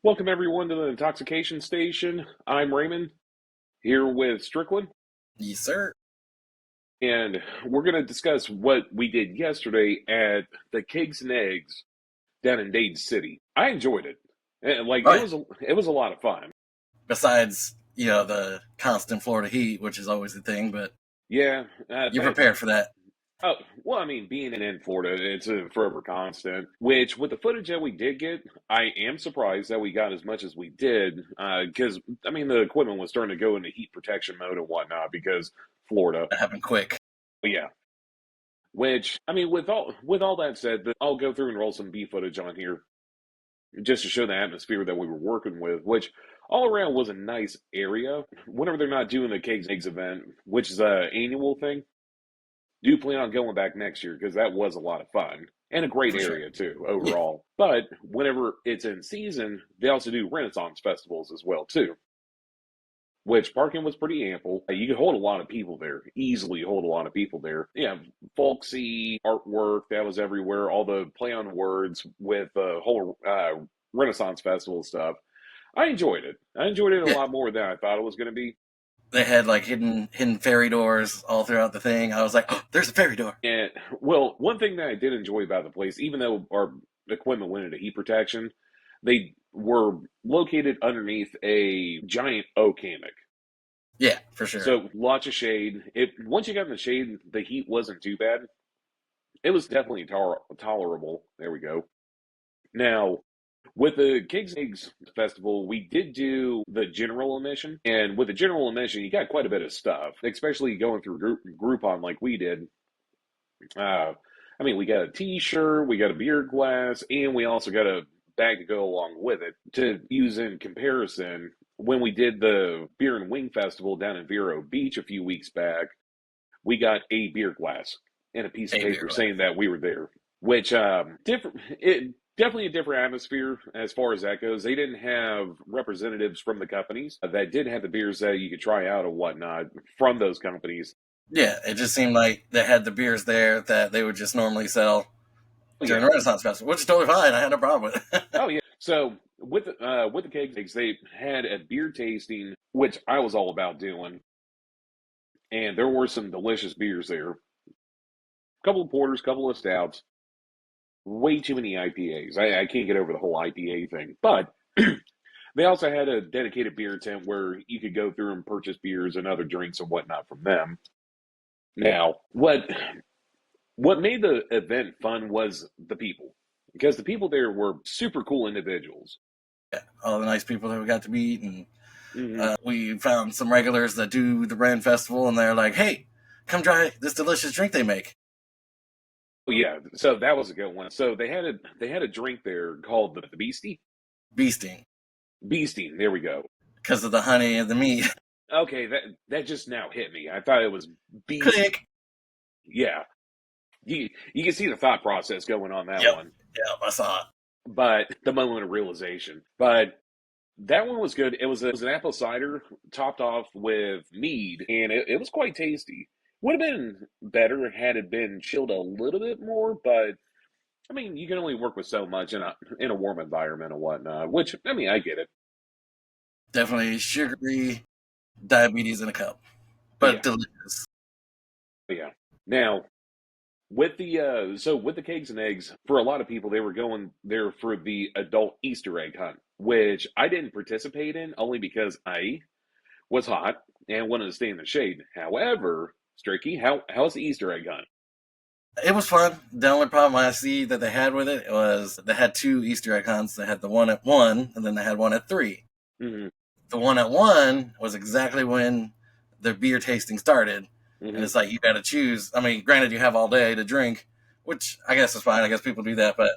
Welcome everyone to the Intoxication Station. I'm Raymond here with Strickland, Yes, sir. and we're going to discuss what we did yesterday at the Kegs and Eggs down in Dade City. I enjoyed it. Like Right. it was a lot of fun. Besides, the constant Florida heat, which is always the thing, but Yeah, you're prepared for that. oh, well, I mean, being in Florida, it's a forever constant. Which, with the footage that we did get, I am surprised that we got as much as we did. Because, I mean, the equipment was starting to go into heat protection mode and whatnot because Florida. That happened quick. But yeah, which I mean, with all that said, I'll go through and roll some B footage on here just to show the atmosphere that we were working with, which all around was a nice area. Whenever they're not doing the Cakes and Eggs event, which is a annual thing, do plan on going back next year because that was a lot of fun and a great For sure. area too Yeah. overall. But whenever it's in season, they also do Renaissance festivals as well too, which parking was pretty ample. You could hold a lot of people there, easily hold a lot of people there. Yeah, folksy artwork that was everywhere, all the play on words with the whole Renaissance Festival stuff. I enjoyed it. I enjoyed it a Yeah. lot more than I thought it was going to be. They had like hidden fairy doors all throughout the thing. I was like, oh, there's a fairy door. And, well, one thing that I did enjoy about the place, even though our equipment went into heat protection, they were located underneath a giant oak hammock. Yeah, for sure. So lots of shade. It once you got in the shade, the heat wasn't too bad. It was definitely tolerable. There we go. Now, with the Kegs and Eggs Festival, we did do the general admission, and with the general admission, you got quite a bit of stuff, especially going through Groupon like we did. Uh, I mean, we got a T-shirt, we got a beer glass, and we also got a bag to go along with it to use in comparison. When we did the Beer and Wing Festival down in Vero Beach a few weeks back, we got a beer glass and a piece of A beer paper glass. saying that we were there, which different. It definitely a different atmosphere as far as that goes. They didn't have representatives from the companies that did have the beers that you could try out and whatnot from those companies. Yeah, it just seemed like they had the beers there that they would just normally sell Oh, during yeah, the Renaissance Festival, which is totally fine. I had no problem with it. oh yeah. So with the Kegs, they had a beer tasting, which I was all about doing, and there were some delicious beers there. A couple of porters, couple of stouts, way too many IPAs. I can't get over the whole IPA thing. But they also had a dedicated beer tent where you could go through and purchase beers and other drinks and whatnot from them. Now, what made the event fun was the people. Because the people there were super cool individuals. Yeah, all the nice people that we got to meet, and Hmm. we found some regulars that do the Ren Festival, and they're like, "Hey, come try this delicious drink they make." Oh, yeah, so that was a good one. So they had a drink there called the Beastie. Beasting Beastie, there we go. because of the honey and the meat. Okay, that just now hit me. I thought it was Beast. Click. Yeah, you can see the thought process going on that Yep. one. Yep. I saw it. But the moment of realization. But that one was good. It was an apple cider topped off with mead, and it was quite tasty. Would have been better had it been chilled a little bit more, but I mean, you can only work with so much in a warm environment and whatnot. Which I mean, I get it. Definitely sugary diabetes in a cup, But but yeah, delicious. but yeah. Now with the with the Kegs and Eggs, for a lot of people, they were going there for the adult Easter egg hunt, which I didn't participate in only because I was hot and wanted to stay in the shade. However, Stricky, how's the Easter egg hunt? It was fun. The only problem I see that they had with it was they had two Easter egg hunts. They had the one at 1, and then they had one at 3. Hmm. The one at 1 was exactly when the beer tasting started, and Hmm. it's like you got to choose. I mean, granted, you have all day to drink, which I guess is fine. I guess people do that, but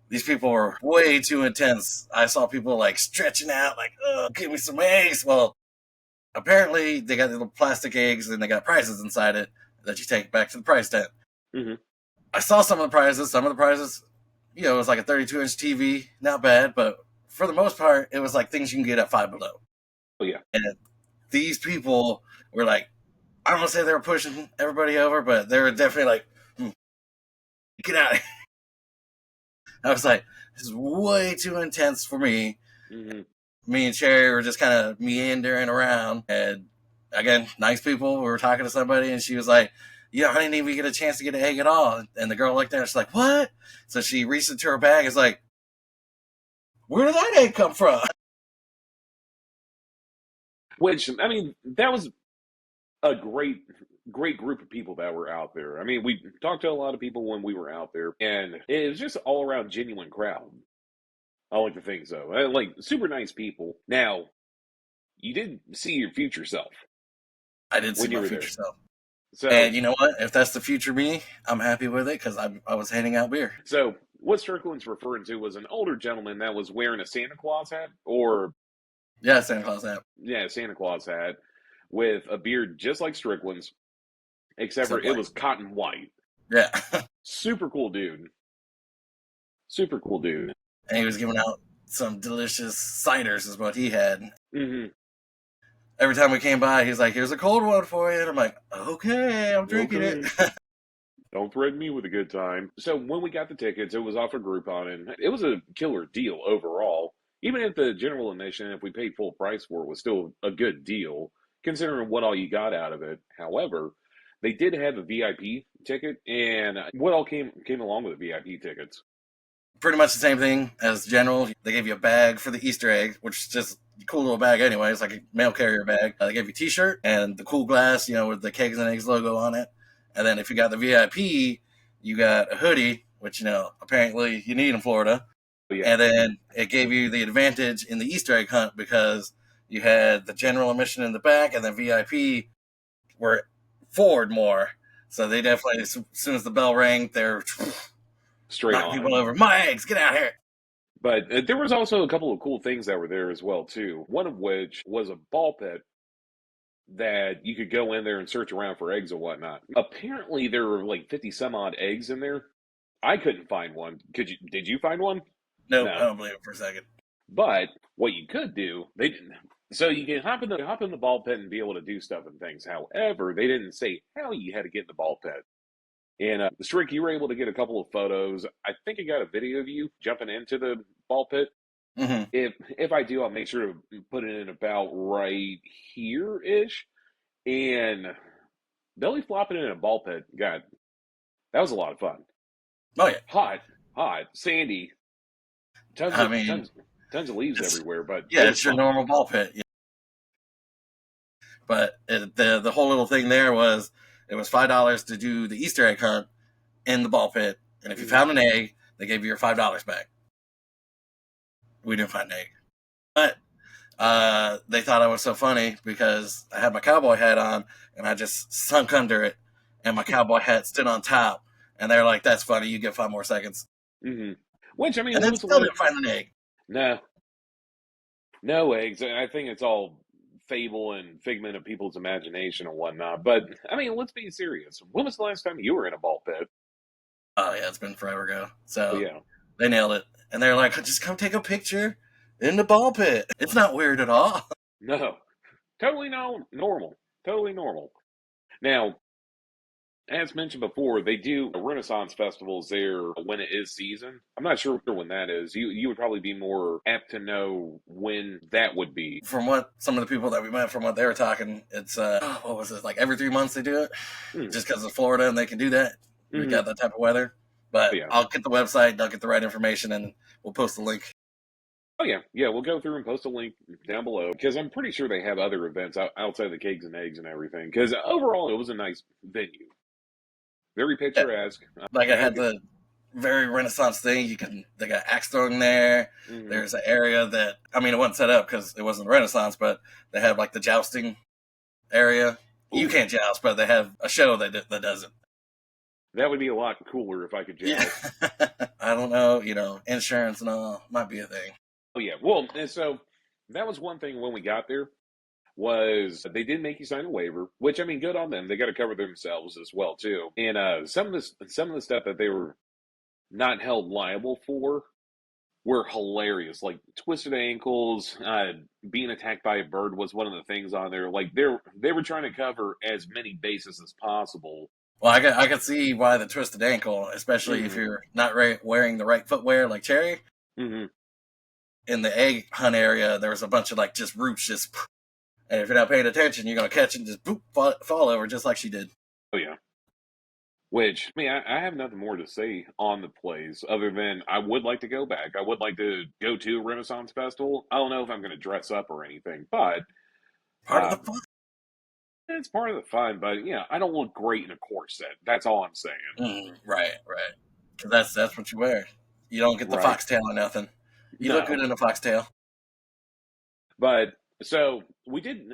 these people were way too intense. I saw people like stretching out, like, "Oh, give me some eggs." Well, apparently they got little plastic eggs and they got prizes inside it that you take back to the prize tent. Hmm. I saw some of the prizes. Some of the prizes, it was like a 32-inch TV, not bad, but for the most part, it was like things you can get at Five Below. Oh yeah. And these people were like, I don't want to say they were pushing everybody over, but they were definitely like, get out. I was like, this is way too intense for me. Mm-hmm. Me and Cherry were just kind of meandering around, and again, nice people. We were talking to somebody, and she was like, "Yeah, I didn't even get a chance to get an egg at all." And the girl looked at her, she's like, "What?" So she reached into her bag, and is like, "Where did that egg come from?" Which, I mean, that was a great group of people that were out there. I mean, we talked to a lot of people when we were out there, and it was just all around genuine crowd. I like to think so. Like super nice people. Now, you did see your future self I did see when you my were future there. self, So, and you know what? If that's the future me, I'm happy with it because I was handing out beer. so what Strickland's referring to was an older gentleman that was wearing a Santa Claus hat, or Yeah, Santa Claus app, yeah, Santa Claus hat, with a beard just like Strickland's, except for except it like, was cotton white. yeah, Super cool dude. Super cool dude. and he was giving out some delicious ciders, is what he had. Mm-hmm. Every time we came by, he's like, "Here's a cold one for you," and I'm like, "Okay, I'm drinking it." Okay. Don't threaten me with a good time. So when we got the tickets, it was off of Groupon, and it was a killer deal overall. Even at the general admission, if we paid full price for it, was still a good deal considering what all you got out of it. However, they did have a VIP ticket, and what all came along with the VIP tickets? Pretty much the same thing as general. They gave you a bag for the Easter egg, which is just a cool little bag anyway. It's like a mail carrier bag. They gave you a T-shirt and the cool glass, with the Kegs and Eggs logo on it. And then if you got the VIP, you got a hoodie, which apparently you need in Florida. Oh, yeah, And then it gave you the advantage in the Easter egg hunt because you had the general admission in the back, and then VIP were forward more. So they definitely, as soon as the bell rang, they're straight knocking on people it. over. My eggs, get out here! But there was also a couple of cool things that were there as well too. One of which was a ball pit that you could go in there and search around for eggs and whatnot. Apparently, there were like 50 some odd eggs in there. I couldn't find one. Could you? Did you find one? Nope, I No. don't believe it for a second. But what you could do, they didn't. So you can hop in the ball pit and be able to do stuff and things. However, they didn't say how you had to get in the ball pit. And Strick, you were able to get a couple of photos. I think I got a video of you jumping into the ball pit. Mm-hmm. If I do, I'll make sure to put it in about right here ish. And belly flopping in a ball pit, God, that was a lot of fun. Oh yeah, Hot, hot, sandy, tons I of mean, tons of leaves it's everywhere, but it yeah, was it's your fun. normal ball pit. Yeah. But the whole little thing there was it was $5 to do the Easter egg hunt in the ball pit, and if you Mhm. found an egg, they gave you your $5 back. We didn't find an egg, but they thought I was so funny because I had my cowboy hat on and I just sunk under it, and my cowboy hat stood on top, and they're like, "That's funny. You get 5 more seconds," Hmm. Which I and mean, when then was the still last? didn't find an egg. No, no eggs. I think it's all fable and figment of people's imagination and whatnot. But I mean, let's be serious. When was the last time you were in a ball pit? Oh yeah, it's been forever ago. Oh So yeah, they nailed it. And they're like, just come take a picture in the ball pit. It's not weird at all. no, totally no normal, totally normal. Now, as mentioned before, they do Renaissance festivals there when it is season. I'm not sure when that is. You would probably be more apt to know when that would be. From what some of the people that we met, from what they were talking, it's what was it, like every 3 months they do it? Hmm. Just because of Florida and they can do that. We Mm-hmm. got that type of weather. But Yeah. I'll get the website, I'll get the right information, and we'll post the link. Oh yeah, yeah. We'll go through and post a link down below because I'm pretty sure they have other events outside the Kegs and Eggs and everything. Because overall, it was a nice venue, very Yeah. picturesque. Like I Had a had good. the very Renaissance thing. They got axe throwing there. Mm-hmm. There's an area that, I mean, it wasn't set up because it wasn't Renaissance, but they have like the jousting area. You Ooh, can't joust, but they have a show that does it. that would be a lot cooler if I could Yeah. joust. I don't know, insurance and all might be a thing. Oh yeah. Well, and so that was one thing when we got there was they did make you sign a waiver, which I mean, good on them. They got to cover themselves as well too. And some of the stuff that they were not held liable for were hilarious. Like twisted ankles, being attacked by a bird was one of the things on there. Like they were trying to cover as many bases as possible. Well, I could see why the twisted ankle, especially if Hmm. you're not wearing the right footwear like Cherry. Hmm. in the egg hunt area, there was a bunch of like just roots just, and if you're not paying attention, you're gonna catch it and just boop, fall over just like she did. Oh yeah. Which, I mean, I have nothing more to say on the place other than I would like to go back. I would like to go to a Renaissance Festival. I don't know if I'm going to dress up or anything, but Part of the um, fun. it's part of the fun. But yeah, I don't look great in a corset. That's all I'm saying. Right, right. Because that's what you wear. You don't get the Right? foxtail or nothing. You look No. good in a foxtail. But so we did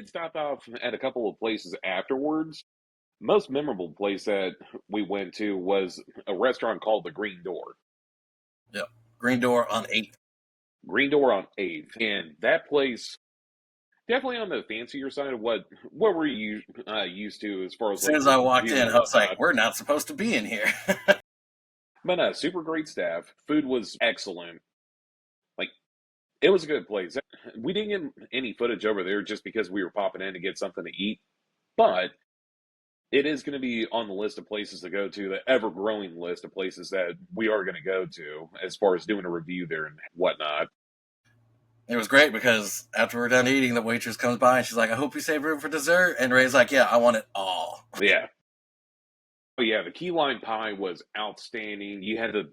stop off at a couple of places afterwards. Most memorable place that we went to was a restaurant called the Green Door. Yep. Green Door on 8th. Green Door on 8th. And that place definitely on the fancier side of what we're used to as far As as soon like as I walked review in, and I was like, whatnot. we're not supposed to be in here. But super great staff. Food was excellent. Like it was a good place. We didn't get any footage over there just because we were popping in to get something to eat. But it is going to be on the list of places to go to, the ever growing list of places that we are going to go to as far as doing a review there and whatnot. It was great because after we're done eating, the waitress comes by and she's like, I hope you save room for dessert. And Ray's like, yeah, I want it all. Yeah. Oh yeah, the key lime pie was outstanding. You had the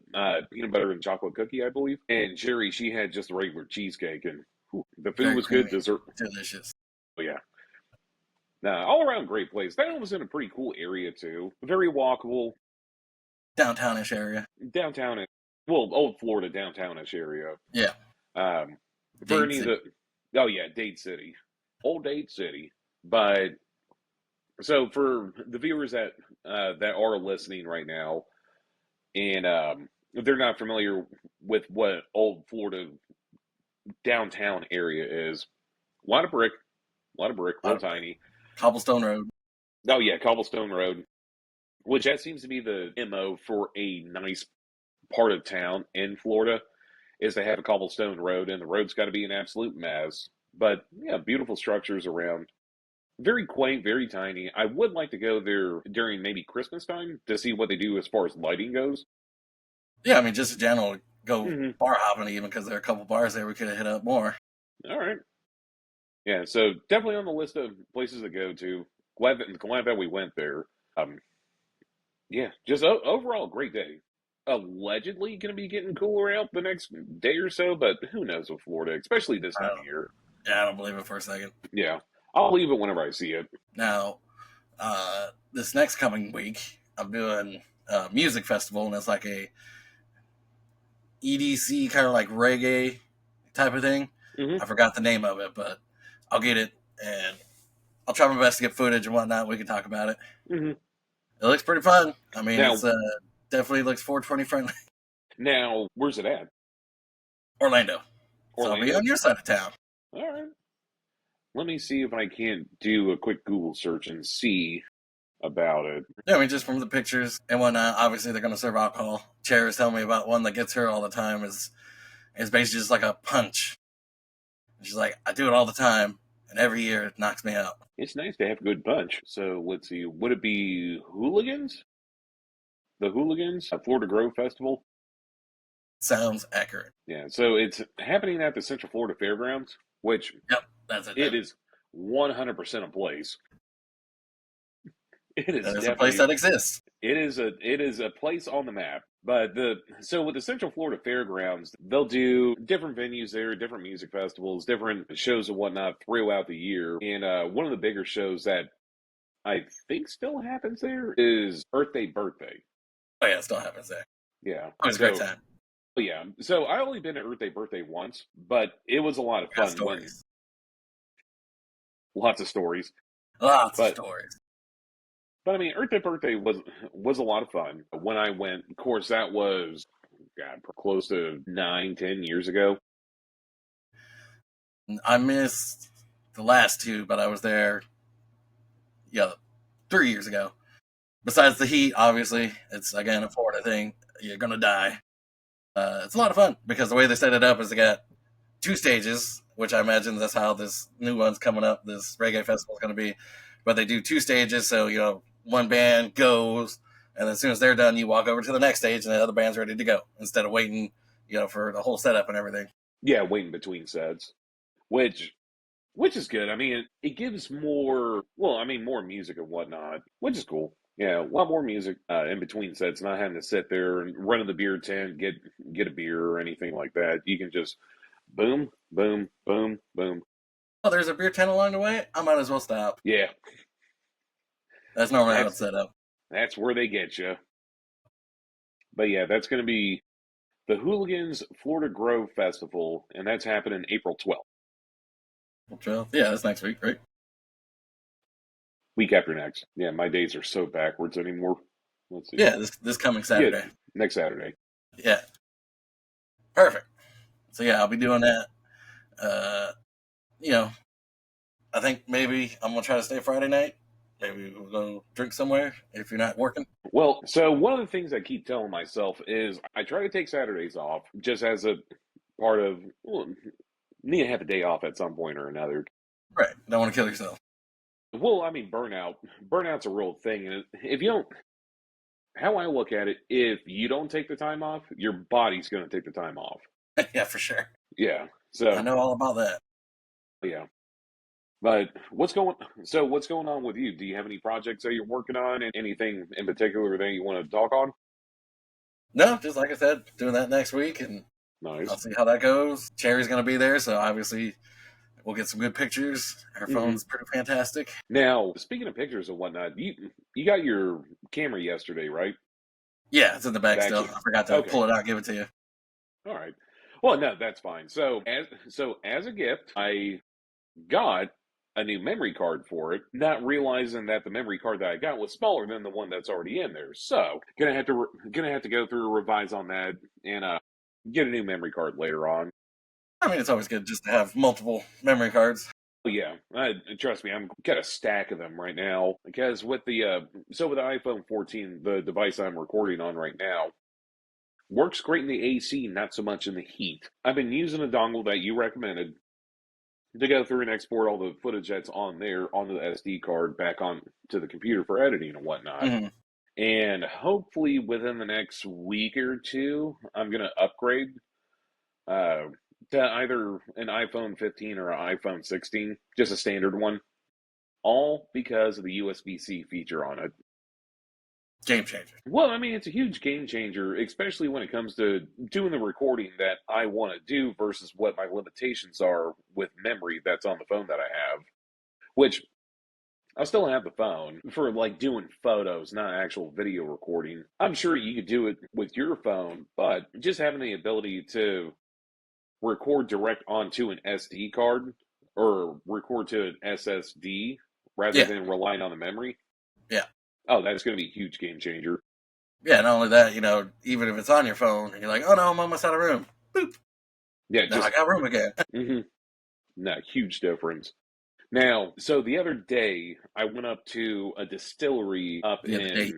peanut butter and chocolate cookie, I believe, and Sherry she had just the regular cheesecake, and whew, the food Very was good. creamy. Dessert, Delicious. oh yeah, all around great place. That one was in a pretty cool area too, very walkable Downtownish area. downtown. Well, old Florida downtownish area. Yeah. Um, for Dade any of City. the, oh yeah, Dade City, old Dade City. But so for the viewers that are listening right now, and they're not familiar with what old Florida downtown area is, a lot of brick, real tiny. Cobblestone Road. Oh yeah, cobblestone road, which that seems to be the mo for a nice part of town in Florida is to have a cobblestone road, and the road's got to be an absolute mess. But yeah, beautiful structures around. Very quaint, very tiny. I would like to go there during maybe Christmas time to see what they do as far as lighting goes. Yeah, I mean, just in general, go Hmm. bar hopping even because there are a couple bars there we could have hit up more. All right. Yeah, so definitely on the list of places to go to. Glad that we went there. Um, yeah, just overall great day. Allegedly going to be getting cooler out the next day or so, but who knows with Florida, especially this I time don't, of year. yeah, I don't believe it for a second. Yeah, I'll leave it whenever I see it. Now, this next coming week, I'm doing a music festival, and it's like a EDC kind of like reggae type of thing. Hmm. I forgot the name of it, but I'll get it and I'll try my best to get footage and whatnot. We can talk about it. Hmm. It looks pretty fun. I mean, Now, it's definitely looks 420 friendly. now, where's it at? Orlando. So I'll be Orlando. on your side of town. All right. Let me see if I can't do a quick Google search and see about it. Yeah, I mean, just from the pictures and whatnot, obviously they're going to serve alcohol. Cherry was telling me about one that gets her all the time is basically just like a punch. She's like, I do it all the time, and every year it knocks me out. It's nice to have a good punch. So let's see. Would it be Hooligans? The Hooligans? Florida Grove Festival? Sounds accurate. Yeah. So it's happening at the Central Florida Fairgrounds, which Yep, that's it. it is 100% a place. It is That is a place definitely that exists. it is a place on the map. But the so with the Central Florida Fairgrounds, they'll do different venues there, different music festivals, different shows and whatnot throughout the year. And one of the bigger shows that I think still happens there is Earth Day Birthday. Oh yeah, it still happens there. Yeah. Always a great So time. yeah. So I only been to Earth Day Birthday once, but it was a lot of Got fun when stories. lots of stories. Lots of But stories. I mean Earth Day Birthday was a lot of fun. When I went, of course that was God, close to 9, 10 years ago. I missed the last two, but I was there, yeah, 3 years ago. Besides the heat, obviously, it's again a Florida thing. You're gonna die. It's a lot of fun because the way they set it up is they got two stages, which I imagine that's how this new one's coming up. This reggae festival is going to be, but they do two stages. So one band goes, and as soon as they're done, you walk over to the next stage, and the other band's ready to go instead of waiting, for the whole setup and everything. Yeah, waiting between sets, which which is good. I mean, it gives more. Well, I mean, more music and whatnot, which is cool. Yeah, a lot more music in between sets, not having to sit there and run to the beer tent, get a beer or anything like that. You can just boom, boom, boom, boom. Oh, there's a beer tent along the way. I might as well stop. Yeah, That's normally how that's it's set up. that's where they get you. But yeah, that's going to be the Hooligans Florida Grove Festival, and that's happening April 12th, Yeah, that's next week, right? week after next. Yeah, my days are so backwards anymore. Let's see. Yeah, this coming Yeah, Saturday. next Saturday. Yeah, perfect. So yeah, I'll be doing that. Uh, you know, I think maybe I'm gonna try to stay Friday night. Maybe we'll go drink somewhere if you're not working. Well, so one of the things I keep telling myself is I try to take Saturdays off just as a part of, well, need to have a day off at some point or another. Right. Don't want to kill yourself. Well, I mean, burnout's a real thing. And if you don't, how I look at it, if you don't take the time off, your body's going to take the time off. Yeah, for sure. Yeah. I So, know all about that. yeah. But what's going on with you? Do you have any projects that you're working on and anything in particular that you want to talk on? No, just like I said, doing that next week, and I'll Nice. see how that goes. Cherry's gonna be there, so obviously we'll get some good pictures. Her Hmm. phone's pretty fantastic. Now, speaking of pictures and whatnot, you got your camera yesterday, right? Yeah, it's in the bag Back still. to I forgot to okay. pull it out, give it to you. All right. Well, no, that's fine. So as a gift, I got a new memory card for it, not realizing that the memory card that I got was smaller than the one that's already in there. So gonna have to go through a revise on that and get a new memory card later on. I mean, it's always good just to have multiple memory cards. But yeah, trust me, I'm got a stack of them right now because with with the iPhone 14, the device I'm recording on right now, works great in the AC, not so much in the heat. I've been using a dongle that you recommended to go through and export all the footage that's on there onto the SD card back on to the computer for editing and whatnot. Hmm. And hopefully within the next week or two, I'm going to upgrade uh, to either an iPhone 15 or an iPhone 16, just a standard one, all because of the USB-C feature on it. Game changer. Well, I mean, it's a huge game changer, especially when it comes to doing the recording that I want to do versus what my limitations are with memory that's on the phone that I have, which I still have the phone for like doing photos, not actual video recording. I'm sure you could do it with your phone, but just having the ability to record direct onto an SD card or record to an SSD rather Yeah, than relying on the memory, yeah, oh, that's going to be a huge game changer. yeah. Not only that, even if it's on your phone and you're like, oh no, I'm almost out of room. Boop. Yeah, Now I just got room again. mm-hmm, no, huge difference. Now, so the other day, I went up to a distillery up The other day.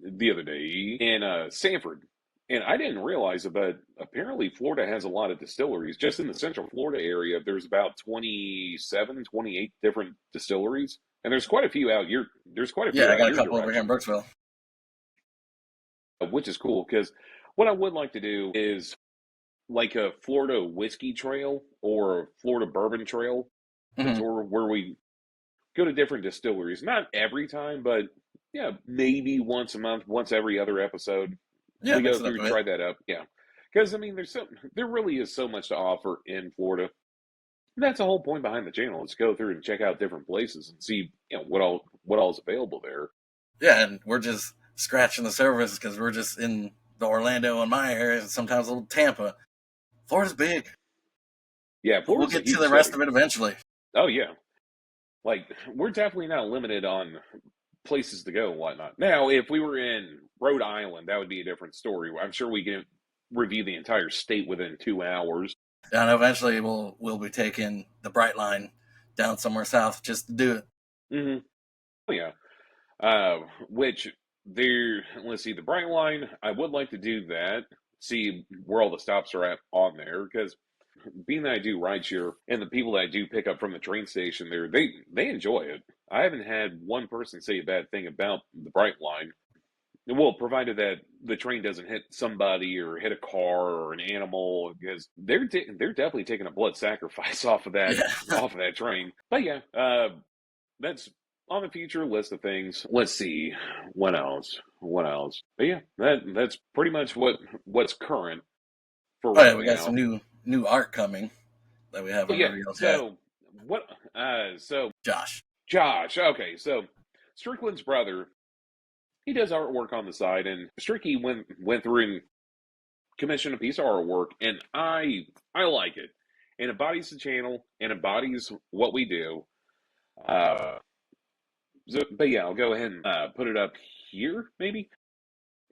in the other day in Sanford, and I didn't realize it, but apparently Florida has a lot of distilleries. Just in the Central Florida area, there's about 27, 28 different distilleries, and there's quite a few out here. There's quite a Yeah, few I out got a your couple over here in direction, Brooksville. which is cool because what I would like to do is like a Florida whiskey trail or a Florida bourbon trail, a Hmm. tour where we go to different distilleries. Not every time, but yeah, maybe once a month, once every other episode. Yeah, We go mix it up through, a bit. try that up. Yeah. Because I mean there really is so much to offer in Florida. That's the whole point behind the channel is go through and check out different places and see, what all is available there. Yeah, and we're just scratching the surface because we're just in the Orlando and my area, and sometimes a little Tampa. Florida's big, Yeah, but we'll Florida's a get to huge the rest state. of it eventually. Oh yeah. Like we're definitely not limited on places to go and whatnot. Now, if we were in Rhode Island, that would be a different story. I'm sure we can review the entire state within 2 hours. And eventually we'll be taking the Bright Line down somewhere south just to do it. Mm-hmm. Oh, yeah. Which let's see, the Bright Line, I would like to do that, see where all the stops are at on there, because being that I do rideshare and the people that I do pick up from the train station there, they enjoy it. I haven't had one person say a bad thing about the Bright Line. Well, provided that the train doesn't hit somebody or hit a car or an animal, because they're definitely taking a blood sacrifice Yeah. off of that train. But yeah, that's on the future list of things. Let's see, what else? What else? But yeah, that's pretty much what's current for Oh yeah, right we got some now. new art coming that we Oh haven't yeah, revealed yet. so what? So Josh. Josh, okay, so Strickland's brother, he does artwork on the side, and Stricky went through and commissioned a piece of artwork, and I like it. It embodies the channel and embodies what we do. Uh, but yeah, I'll go ahead and put it up here, maybe.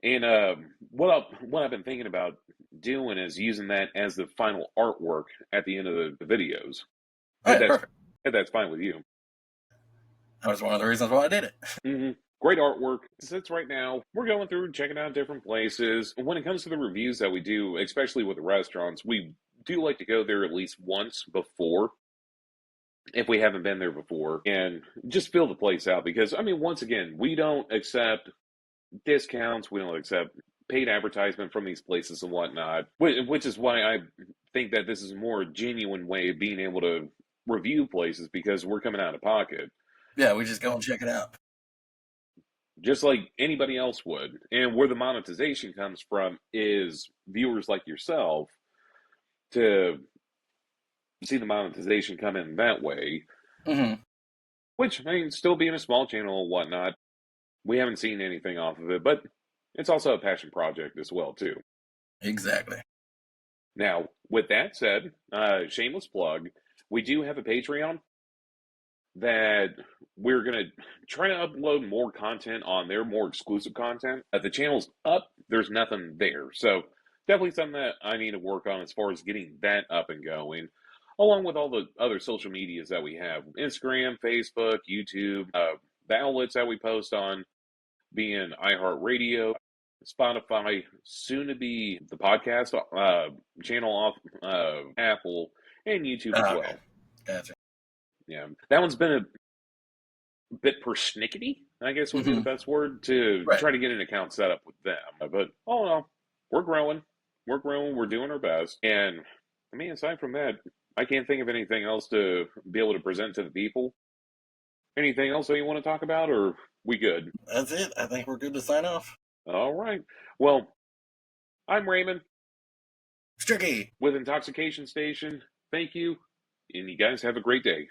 And what I've been thinking about doing is using that as the final artwork at the end of the videos. Oh If yeah, that's perfect. if that's fine with you. That was one of the reasons why I did it. hmm Great artwork. Since right now we're going through and checking out different places. When it comes to the reviews that we do, especially with the restaurants, we do like to go there at least once before, if we haven't been there before, and just fill the place out. Because I mean, once again, we don't accept discounts. We don't accept paid advertisement from these places and whatnot, which is why I think that this is a more genuine way of being able to review places, because we're coming out of pocket Yeah, we just go and check it out. just like anybody else would. And where the monetization comes from is viewers like yourself to see the monetization come in that way, Hmm. which, I mean, still being a small channel and whatnot, we haven't seen anything off of it, but it's also a passion project as well, too. Exactly. Now, with that said, shameless plug, we do have a Patreon that we're going to try to upload more content on there, more exclusive content. The channel's up, there's nothing there. So, definitely something that I need to work on as far as getting that up and going, along with all the other social medias that we have: Instagram, Facebook, YouTube, the outlets that we post on being iHeartRadio, Spotify, soon to be the podcast channel off Apple, and YouTube as Okay, well. gotcha. Yeah, that one's been a bit persnickety, I guess would be the Hmm. best word, to Right. try to get an account set up with them. But all in all, we're growing. We're growing. We're doing our best. And I mean, aside from that, I can't think of anything else to be able to present to the people. Anything else that you want to talk about, or we good? That's it. I think we're good to sign off. All right. Well, I'm Raymond Stricky. with Intoxication Station. Thank you, and you guys have a great day.